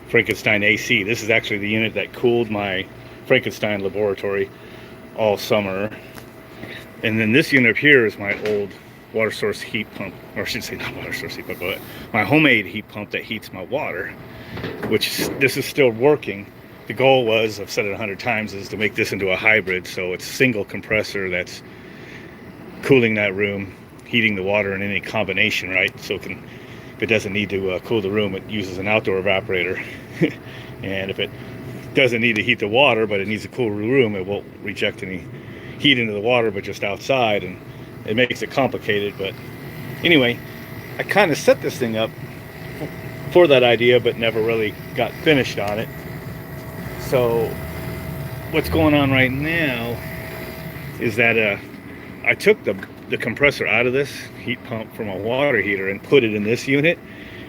Frankenstein AC. This is actually the unit that cooled my Frankenstein laboratory all summer. And then this unit up here is my old water source heat pump, or I should say not water source heat pump, but my homemade heat pump that heats my water, which this is still working. The goal was, I've said it 100 times, is to make this into a hybrid, so it's single compressor that's cooling that room, heating the water in any combination, right? So it can, if it doesn't need to cool the room, it uses an outdoor evaporator. And if it doesn't need to heat the water, but it needs to cool the room, it won't reject any heat into the water, but just outside, and it makes it complicated. But anyway, I kind of set this thing up for that idea, but never really got finished on it. So what's going on right now is that I took the compressor out of this heat pump from a water heater and put it in this unit,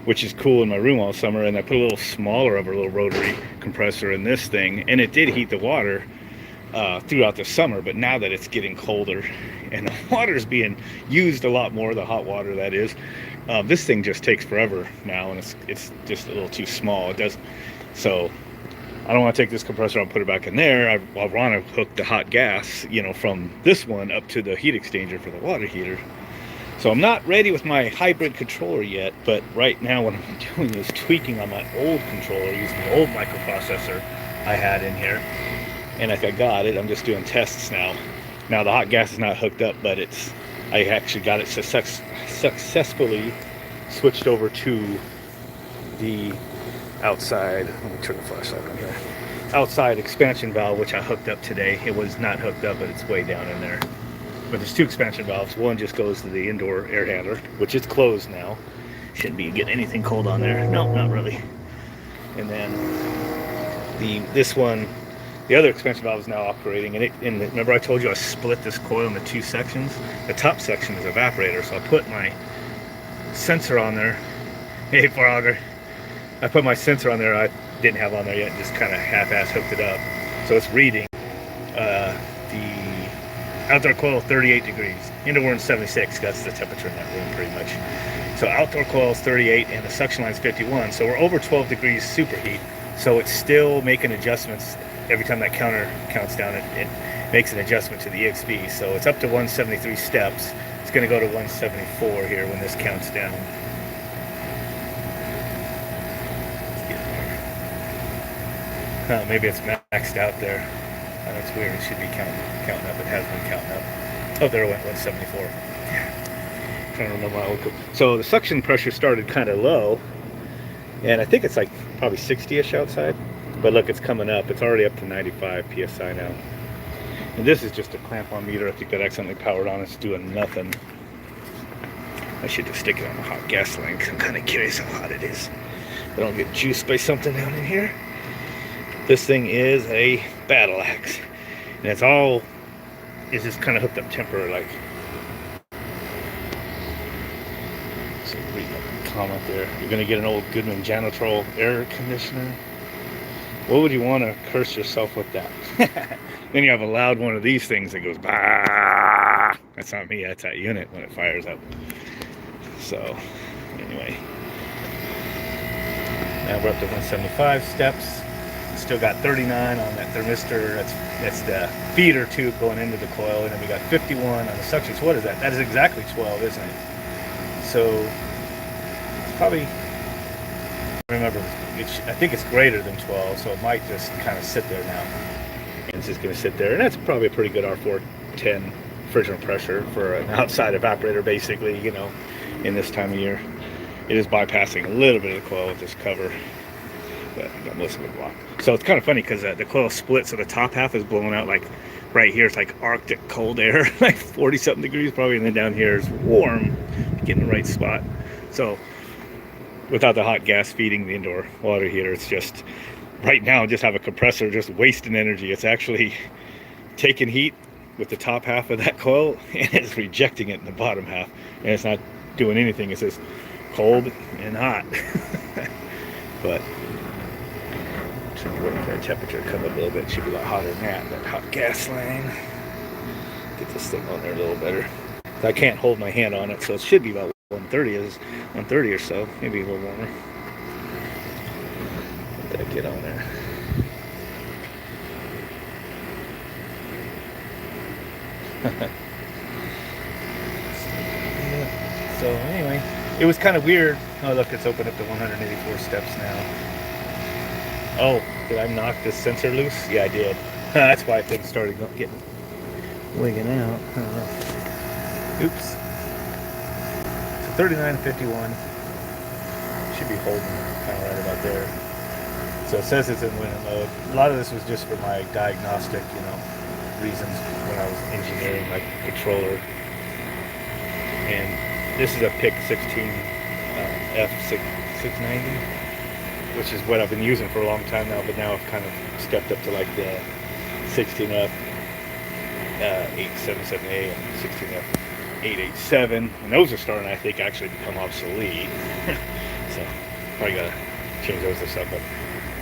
which is cool in my room all summer, and I put a little smaller of a little rotary compressor in this thing, and it did heat the water throughout the summer. But now that it's getting colder and the water is being used a lot more, the hot water that is, this thing just takes forever now, and it's just a little too small. It does. So I don't want to take this compressor and put it back in there. I want to hook the hot gas, from this one up to the heat exchanger for the water heater. So I'm not ready with my hybrid controller yet, but right now what I'm doing is tweaking on my old controller using the old microprocessor I had in here. And if I got it, I'm just doing tests now. Now the hot gas is not hooked up, but I actually got it successfully switched over to the outside, let me turn the flashlight on here, outside expansion valve, which I hooked up today. It was not hooked up, but it's way down in there. But there's two expansion valves. One just goes to the indoor air handler, which is closed now. Shouldn't be getting anything cold on there. No, not really. And then this one, the other expansion valve is now operating. And remember I told you I split this coil into two sections? The top section is evaporator, so I put my sensor on there. Hey, Frogger. I put my sensor on there. I didn't have on there yet, just kind of half-ass hooked it up. So it's reading the outdoor coil 38 degrees. Indoor is 76. That's the temperature in that room pretty much. So outdoor coil is 38 and the suction line is 51. So we're over 12 degrees superheat. So it's still making adjustments every time that counter counts down. It makes an adjustment to the EXP. So it's up to 173 steps. It's going to go to 174 here when this counts down. Maybe it's maxed out there. That's weird. It should be counting up. It has been counting up. Oh, there it went 174. Yeah. Trying to remember my old. So the suction pressure started kind of low, and I think it's like probably 60-ish outside. But look, it's coming up. It's already up to 95 psi now. And this is just a clamp-on meter. I think that accidentally powered on. It's doing nothing. I should just stick it on the hot gas line because I'm kind of curious how hot it is. I don't get juiced by something down in here. This thing is a battle axe, and it's just kind of hooked up temporary, like. So reading up the comment there, you're gonna get an old Goodman Janitrol air conditioner. What would you want to curse yourself with that? Then you have a loud one of these things that goes bah. That's not me. That's that unit when it fires up. So anyway, now we're up to 175 steps. Still got 39 on that thermistor. That's the feeder tube going into the coil, and then we got 51 on the suction. So what is that? That is exactly 12, isn't it? So it's probably, remember, I think it's greater than 12, so it might just kind of sit there now. And it's just going to sit there, and that's probably a pretty good R410 refrigerant pressure for an outside evaporator, basically. In this time of year, it is bypassing a little bit of the coil with this cover. But I got most of it blocked. So it's kind of funny because the coil split, so the top half is blowing out like right here. It's like Arctic cold air, like 40-something degrees probably, and then down here is warm, getting the right spot. So without the hot gas feeding the indoor water heater, it's just right now just have a compressor just wasting energy. It's actually taking heat with the top half of that coil and it's rejecting it in the bottom half, and it's not doing anything. It's just cold and hot. But waiting for the temperature to come up a little bit. It should be a lot hotter than that hot gas line. Get this thing on there a little better. I can't hold my hand on it, so it should be about 130 or so, maybe a little warmer. Did I get on there? So anyway, it was kind of weird. Oh look, it's opened up to 184 steps now. Oh, did I knock this sensor loose? Yeah, I did. That's why things started getting wigging out. I don't know. Oops. So 3951 should be holding kind of right about there. So it says it's in winter mode. A lot of this was just for my diagnostic, reasons when I was engineering my controller. And this is a PIC 16 F690, which is what I've been using for a long time now, but now I've kind of stepped up to like the 16F 877A and 16F 887, and those are starting, I think, actually become obsolete. So probably gotta change those to something. But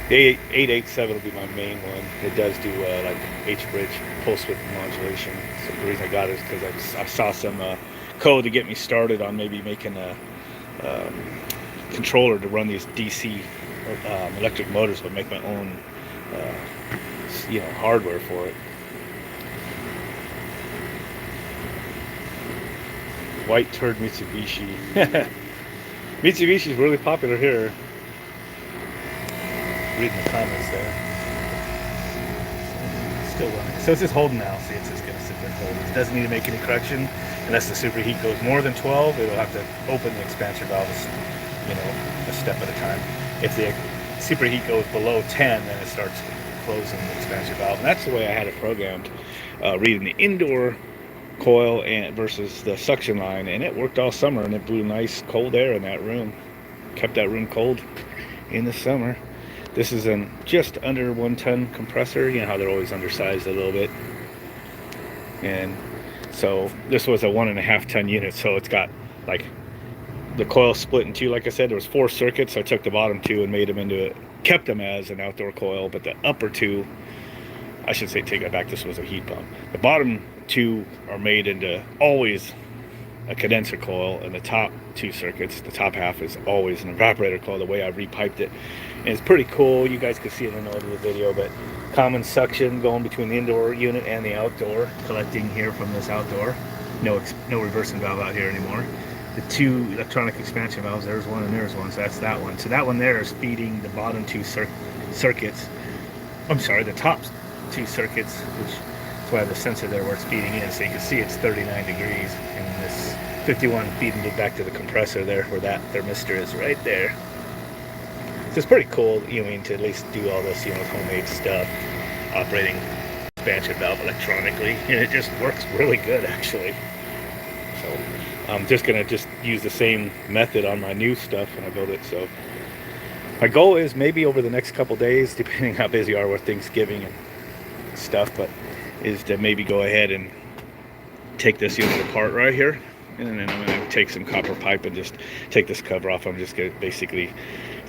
the 887 will be my main one. It does do like H-bridge pulse width modulation. So the reason I got it is because I saw some code to get me started on maybe making a controller to run these DC electric motors, but make my own hardware for it. White turd Mitsubishi. Mitsubishi is really popular here. Reading the comments there. Still running. So it's just holding now. See, it's just going to sit there and hold. It doesn't need to make any correction. Unless the superheat goes more than 12, it'll have to open the expansor valve, a step at a time. If the superheat goes below 10, then it starts closing the expansor valve. And that's the way I had it programmed. Reading the indoor coil versus the suction line, and it worked all summer, and it blew nice cold air in that room, kept that room cold in the summer. This is a just under 1 ton compressor. You know how they're always undersized a little bit, and so this was a 1.5 ton unit. So it's got like the coil split in two. Like I said, there was 4 circuits. So I took the bottom 2 and made them kept them as an outdoor coil, but the upper 2, I should say, take that back, this was a heat pump. The bottom 2 are made into always a condenser coil, and the top 2 circuits, the top half is always an evaporator coil, the way I repiped it. And it's pretty cool. You guys can see it in the video, but common suction going between the indoor unit and the outdoor, collecting here from this outdoor. No reversing valve out here anymore. The 2 electronic expansion valves, there's one and there's one, so that's that one. So that one there is feeding the bottom 2 circuits. I'm sorry, the top 2 circuits, which is why I have the sensor there where it's feeding in, so you can see it's 39 degrees, and this 51 feeding it back to the compressor there, where that thermistor is right there. So it's pretty cool, to at least do all this, homemade stuff, operating expansion valve electronically, and it just works really good, actually. So I'm just gonna use the same method on my new stuff when I build it. So my goal is maybe over the next couple days, depending how busy we are with Thanksgiving and stuff, but is to maybe go ahead and take this unit apart right here, and then I'm going to take some copper pipe and just take this cover off. I'm just going to basically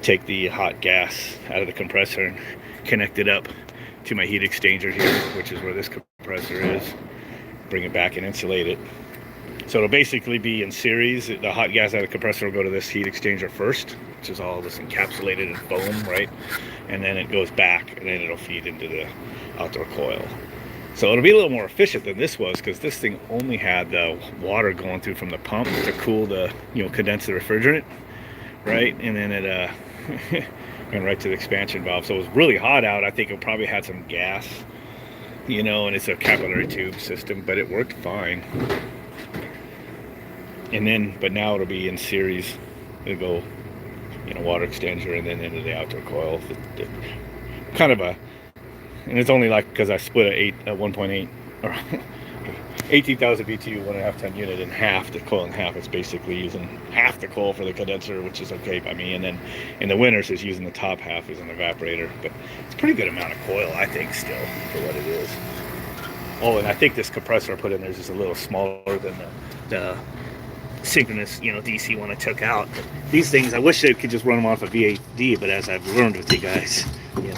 take the hot gas out of the compressor and connect it up to my heat exchanger here, which is where this compressor is. Bring it back and insulate it. So it'll basically be in series. The hot gas out of the compressor will go to this heat exchanger first, which is all this encapsulated in foam, right? And then it goes back, and then it'll feed into the outdoor coil. So it'll be a little more efficient than this was, because this thing only had the water going through from the pump to cool the, condense the refrigerant, right? And then it went right to the expansion valve. So it was really hot out. I think it probably had some gas, and it's a capillary tube system, but it worked fine. And then, but now it'll be in series. It'll go, water exchanger and then into the outdoor coil. Kind of and it's only like, because I split a 1.8 or 18,000 BTU 1.5 ton unit in half, the coil in half. It's basically using half the coil for the condenser, which is okay by me. And then in the winters, it's using the top half as an evaporator. But it's a pretty good amount of coil, I think, still, for what it is. Oh, and I think this compressor I put in there is just a little smaller than the synchronous, DC one I took out. But these things, I wish they could just run them off a VAD, but as I've learned with you guys, you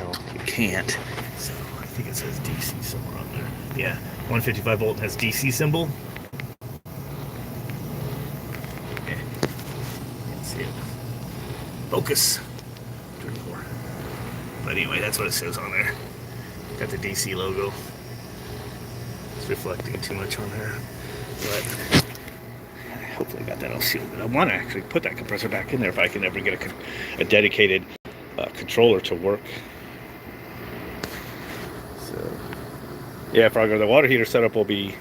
can't. So I think it says DC somewhere on there. Yeah, 155 volt has DC symbol. Okay, can't see it. Focus. Turn more. But anyway, that's what it says on there. Got the DC logo. It's reflecting too much on there. But hopefully I got that all sealed. But I want to actually put that compressor back in there if I can ever get a dedicated controller to work. So yeah, Frogger, the water heater setup will be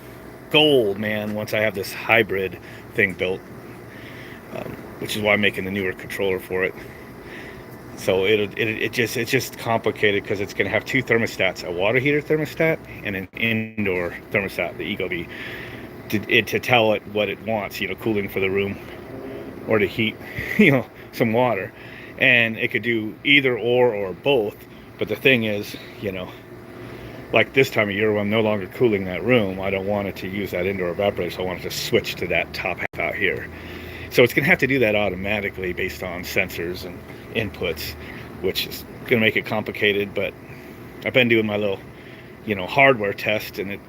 gold, man, once I have this hybrid thing built, which is why I'm making the newer controller for it. So it's just complicated because it's going to have two thermostats, a water heater thermostat and an indoor thermostat, the Ecobee, to tell it what it wants, you know, cooling for the room or to heat, you know, some water. And it could do either or both. But the thing is, you know, like this time of year when I'm no longer cooling that room, I don't want it to use that indoor evaporator, so I want it to switch to that top half out here. So it's going to have to do that automatically based on sensors and inputs, which is going to make it complicated. But I've been doing my little, you know, hardware test, and it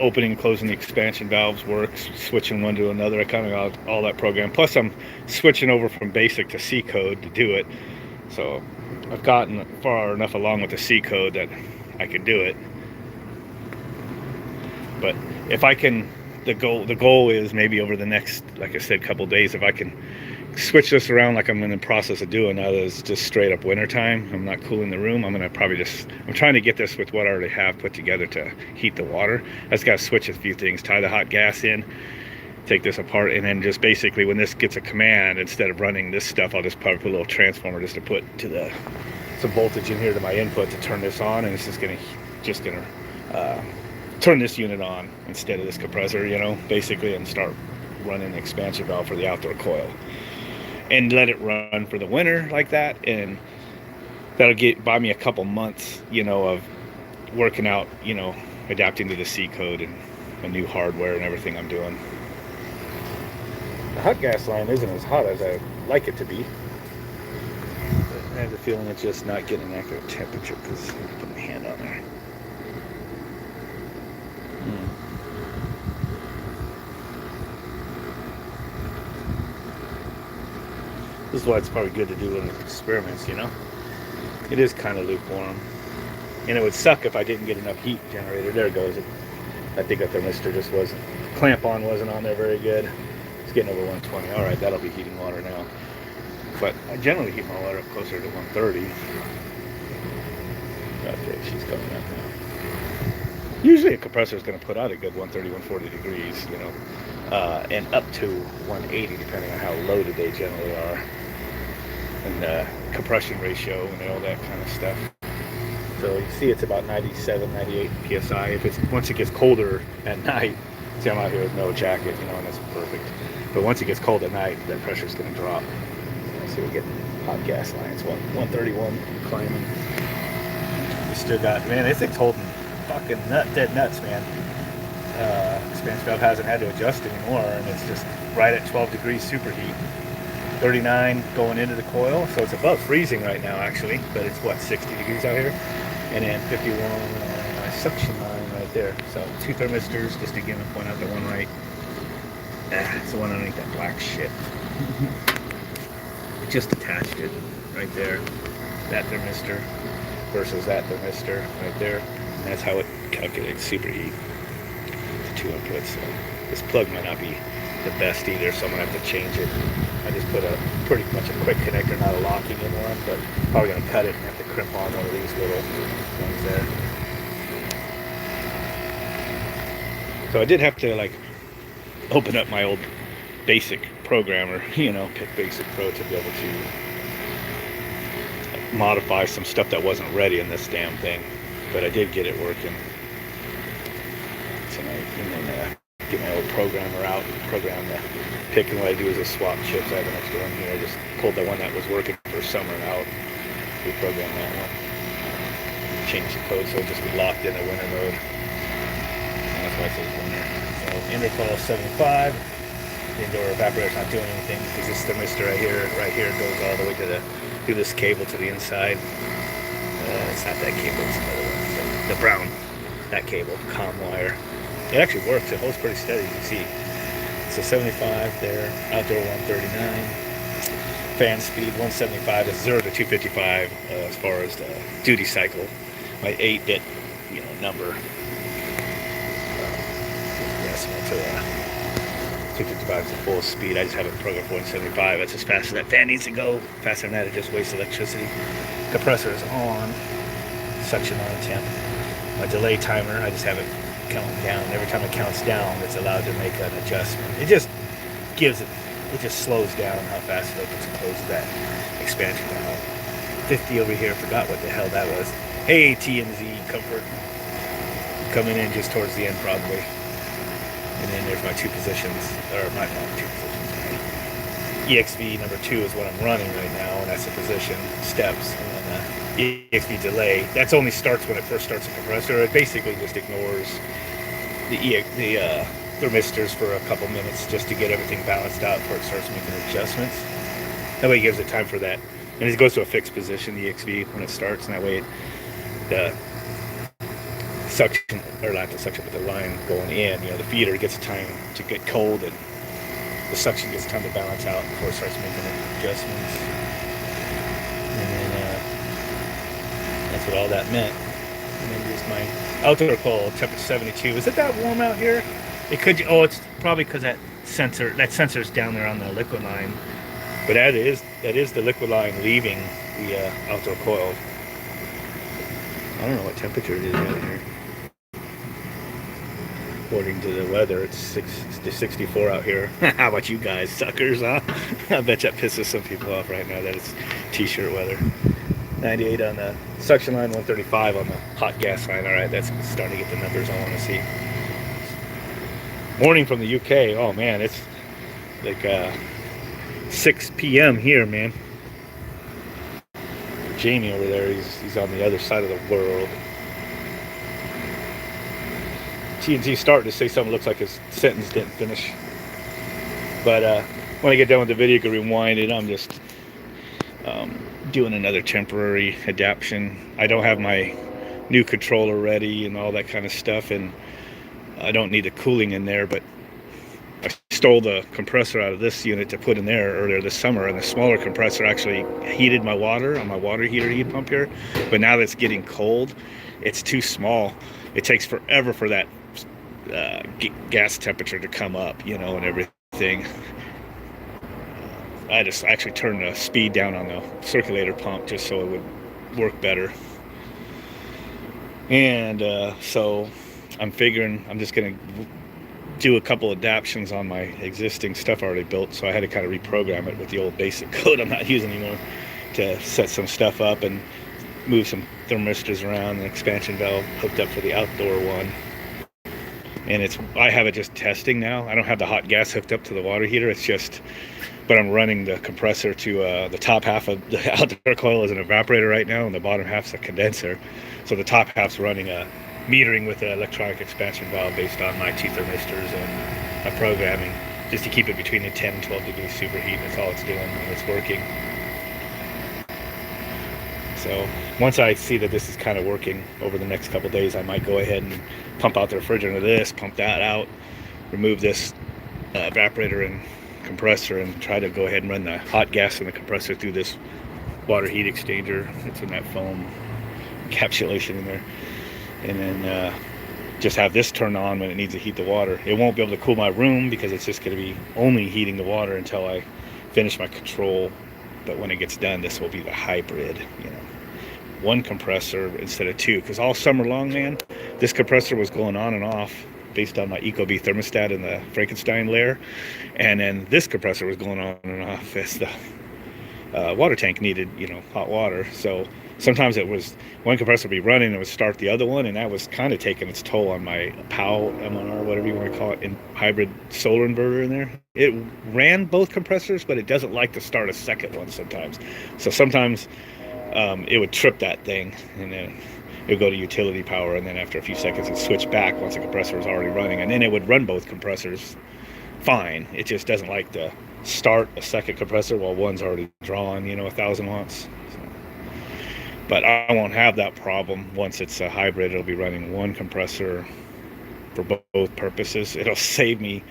opening and closing the expansion valves works, switching one to another. I kind of got all that program. Plus I'm switching over from basic to C code to do it. So I've gotten far enough along with the C code that I can do it. But if I can, the goal is maybe over the next, like I said, couple days, if I can switch this around like I'm in the process of doing now, that is just straight up winter time, I'm not cooling the room, I'm trying to get this with what I already have put together to heat the water. I just got to switch a few things, tie the hot gas in, take this apart, and then just basically when this gets a command, instead of running this stuff, I'll just probably put a little transformer just to put to some voltage in here to my input to turn this on, and it's just gonna turn this unit on instead of this compressor, you know, basically, and start running the expansion valve for the outdoor coil and let it run for the winter like that. And that'll buy me a couple months, you know, of working out, you know, adapting to the C code and the new hardware and everything I'm doing. The hot gas line isn't as hot as I like it to be. But I have the feeling it's just not getting an accurate temperature because I put my hand on there. This is why it's probably good to do little experiments, you know. It is kind of lukewarm. And it would suck if I didn't get enough heat generated. There it goes. I think that thermistor just wasn't, clamp on wasn't on there very good. It's getting over 120. All right, that'll be heating water now. But I generally heat my water up closer to 130. Okay, she's coming up now. Usually a compressor is going to put out a good 130, 140 degrees, you know, and up to 180 depending on how loaded they generally are. And compression ratio and all that kind of stuff. So you see it's about 97, 98 psi. Once it gets colder at night, see I'm out here with no jacket, you know, and that's perfect. But once it gets cold at night, that pressure's going to drop. So we get hot gas lines, 131 climbing. We still got, man, this thing's holding fucking dead nuts, man. Expansion valve hasn't had to adjust anymore, and it's just right at 12 degrees superheat. 39 going into the coil, so it's above freezing right now actually, but it's what, 60 degrees out here, and then 51 suction line right there. So two thermistors, just again to point out the one right. It's the one underneath that black shit. Just attached it right there. That thermistor versus that thermistor right there, and that's how it calculates superheat. The two inputs. So this plug might not be the best either, so I'm gonna have to change it. I just put a pretty much a quick connector, not a locking in one, but probably gonna cut it and have to crimp on one of these little things there. So I did have to like open up my old basic programmer, you know, pick basic pro to be able to modify some stuff that wasn't ready in this damn thing, but I did get it working tonight. And then get my old programmer out, program the pick, and what I do is I swap chips. I have an extra one here. I just pulled the one that was working for summer out, reprogrammed that one, changed the code so it just be locked in the winter mode. And that's why it says winter. So interval 75. The indoor evaporator's not doing anything because this thermistor right here goes all the way through this cable to the inside. It's not that cable, it's another one. So the brown, that cable, comm wire. It actually works. It holds pretty steady, you can see. So 75 there, outdoor 139. fan speed, 175 is 0 to 255 as far as the duty cycle. My 8-bit, number. Decimal to 255 is the full speed. I just have it programmed for 175. That's as fast as that fan needs to go. Faster than that, it just wastes electricity. Compressor is on. Suction on temp. My delay timer, I just have it counting down. Every time it counts down, it's allowed to make an adjustment. It just slows down how fast it opens and closes that expansion valve. 50 over here, forgot what the hell that was. Hey, T&Z Comfort. Coming in just towards the end probably. And then there's my two positions, or my two positions. EXV number 2 is what I'm running right now, and that's the position, steps, and then EXV delay. That only starts when it first starts the compressor. It basically just ignores the thermistors for a couple minutes just to get everything balanced out before it starts making adjustments. That way it gives it time for that. And it goes to a fixed position, the EXV, when it starts, and that way the suction, or not the suction, but the line going in, the feeder gets time to get cold, and the suction gets time to balance out before it starts making adjustments. And then that's what all that meant. And then just my outdoor coil, temperature 72. Is it that warm out here? It could. Oh, it's probably because that sensor's down there on the liquid line. But that is the liquid line leaving the outdoor coil. I don't know what temperature it is out here. According to the weather, it's 64 out here. How about you guys, suckers, huh? I bet that pisses some people off right now that it's t-shirt weather. 98 on the suction line, 135 on the hot gas line. All right, that's starting to get the numbers I want to see. Morning from the UK. Oh man, it's like 6 p.m. here, man. Jamie over there, he's on the other side of the world. T&T starting to say something looks like his sentence didn't finish. But when I get done with the video, you can rewind it. I'm just doing another temporary adaptation. I don't have my new controller ready and all that kind of stuff, and I don't need the cooling in there, but I stole the compressor out of this unit to put in there earlier this summer, and the smaller compressor actually heated my water on my water heat pump here. But now that it's getting cold, it's too small. It takes forever for that gas temperature to come up, and everything. I just actually turned the speed down on the circulator pump just so it would work better. And so I'm figuring I'm just going to do a couple adaptations on my existing stuff already built, so I had to kind of reprogram it with the old basic code I'm not using anymore to set some stuff up and move some thermistors around, and expansion valve hooked up for the outdoor one. And I have it just testing now. I don't have the hot gas hooked up to the water heater. It's just, but I'm running the compressor to the top half of the outdoor coil is an evaporator right now, and the bottom half's a condenser. So the top half's running a metering with the electronic expansion valve based on my two thermistors and my programming, just to keep it between the 10 and 12 degree superheat. That's all it's doing, and it's working. So once I see that this is kind of working over the next couple of days, I might go ahead and pump out the refrigerant of this, pump that out, remove this evaporator and compressor, and try to go ahead and run the hot gas in the compressor through this water heat exchanger. It's in that foam encapsulation in there. And then just have this turn on when it needs to heat the water. It won't be able to cool my room because it's just going to be only heating the water until I finish my control. But when it gets done, this will be the hybrid, one compressor instead of two, because all summer long, man, this compressor was going on and off based on my Ecobee thermostat in the Frankenstein Lair, and then this compressor was going on and off as the water tank needed hot water. So sometimes it was one compressor would be running and it would start the other one, and that was kind of taking its toll on my POW MNR, whatever you want to call it, in hybrid solar inverter in there. It ran both compressors, but it doesn't like to start a second one sometimes. So sometimes it would trip that thing, and then it would go to utility power, and then after a few seconds it switched back once the compressor was already running, and then it would run both compressors fine. It just doesn't like to start a second compressor while one's already drawn 1,000 watts. So, but I won't have that problem. Once it's a hybrid, it'll be running one compressor for both purposes. It'll save me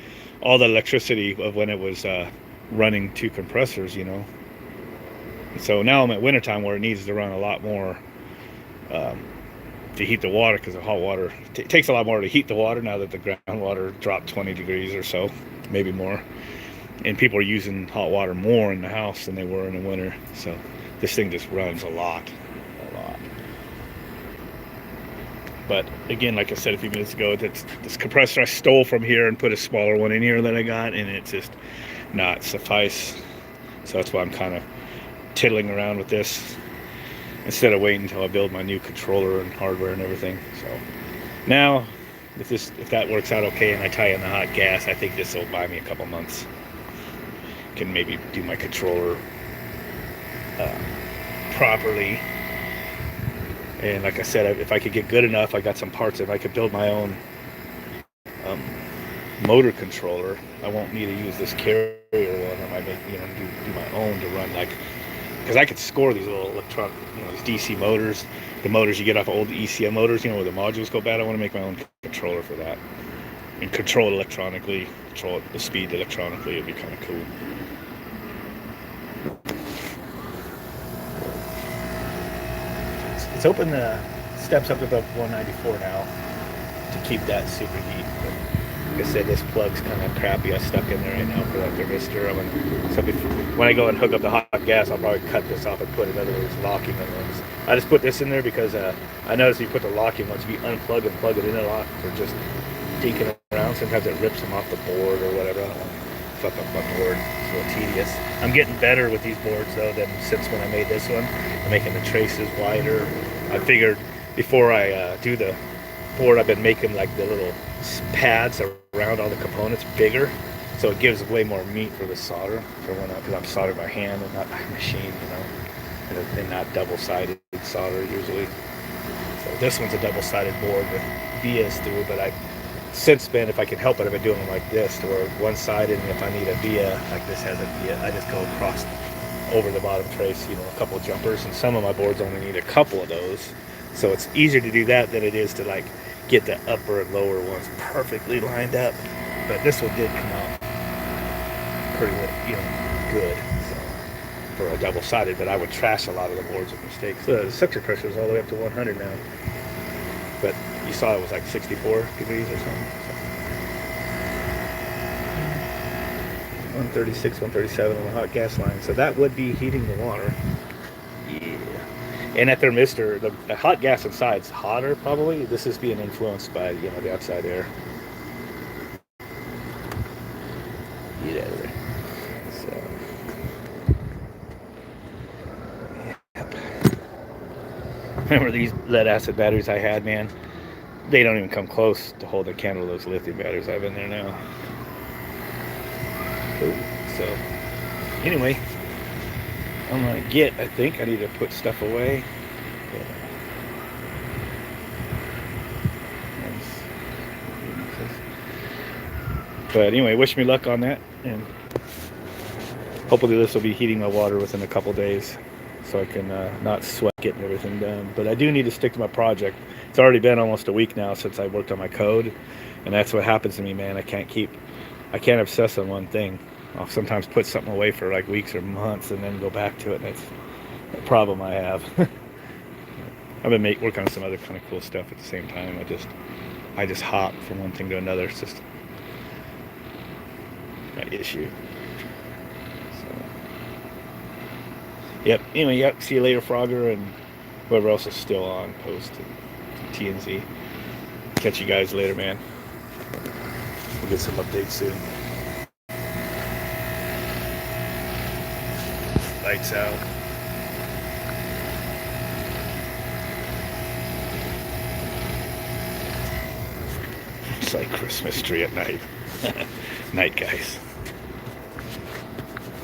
all the electricity of when it was running two compressors, So now I'm at wintertime where it needs to run a lot more to heat the water, because the hot water takes a lot more to heat the water now that the groundwater dropped 20 degrees or so, maybe more. And people are using hot water more in the house than they were in the winter. So this thing just runs a lot. But again, like I said a few minutes ago, this compressor I stole from here and put a smaller one in here that I got, and it's just not suffice. So that's why I'm kind of tiddling around with this instead of waiting until I build my new controller and hardware and everything. So now, if that works out okay and I tie in the hot gas, I think this will buy me a couple months. Can maybe do my controller properly. And like I said, if I could get good enough, I got some parts. If I could build my own motor controller, I won't need to use this carrier one. I might make, do my own to run, like, because I could score these little electronic, these DC motors, the motors you get off of old ECM motors, where the modules go bad. I want to make my own controller for that and control it electronically, control the speed electronically. It'd be kind of cool. It's open the steps up to about 194 now to keep that superheat. But like I said, this plug's kind of crappy. I stuck in there right now for that thermistor. So when I go and hook up the hot gas, I'll probably cut this off and put it other ones, locking ones. I just put this in there because I noticed if you put the locking ones, if you unplug and plug it in a lot, they're just dinking around. Sometimes it rips them off the board or whatever. I don't want to fuck up my board. It's a little tedious. I'm getting better with these boards though than since when I made this one. I'm making the traces wider. I figured before I do the board, I've been making like the little pads around all the components bigger, so it gives way more meat for the solder for when because I'm soldering by hand and not by machine, and not double-sided solder usually. So this one's a double-sided board with vias through, but I've since been, if I can help it, I've been doing them like this, to where one-sided, and if I need a via, like this has a via, I just go across over the bottom trace, a couple of jumpers, and some of my boards only need a couple of those. So it's easier to do that than it is to like get the upper and lower ones perfectly lined up. But this one did come out pretty good, so, for a double-sided, but I would trash a lot of the boards with mistakes. So the suction pressure is all the way up to 100 now. But you saw it was like 64 degrees or something. So 136, 137 on the hot gas line. So that would be heating the water. Yeah. And that thermistor, the hot gas inside is hotter probably. This is being influenced by, the outside air. Get out of there. So, yep. Remember these lead acid batteries I had, man? They don't even come close to hold a candle to those lithium batteries I have in there now. So, anyway, I'm gonna I think I need to put stuff away. But anyway, wish me luck on that, and hopefully this will be heating my water within a couple days, so I can not sweat getting everything done. But I do need to stick to my project. It's already been almost a week now since I worked on my code, and that's what happens to me, man. I can't obsess on one thing. I'll sometimes put something away for like weeks or months and then go back to it, and that's a problem I have. I've been working on some other kind of cool stuff at the same time. I just hop from one thing to another. It's just my issue. So, yep. Anyway, yep. See you later, Frogger, and whoever else is still on post and TNZ. Catch you guys later, man. We'll get some updates soon. Lights out. It's like Christmas tree at night. Night, guys.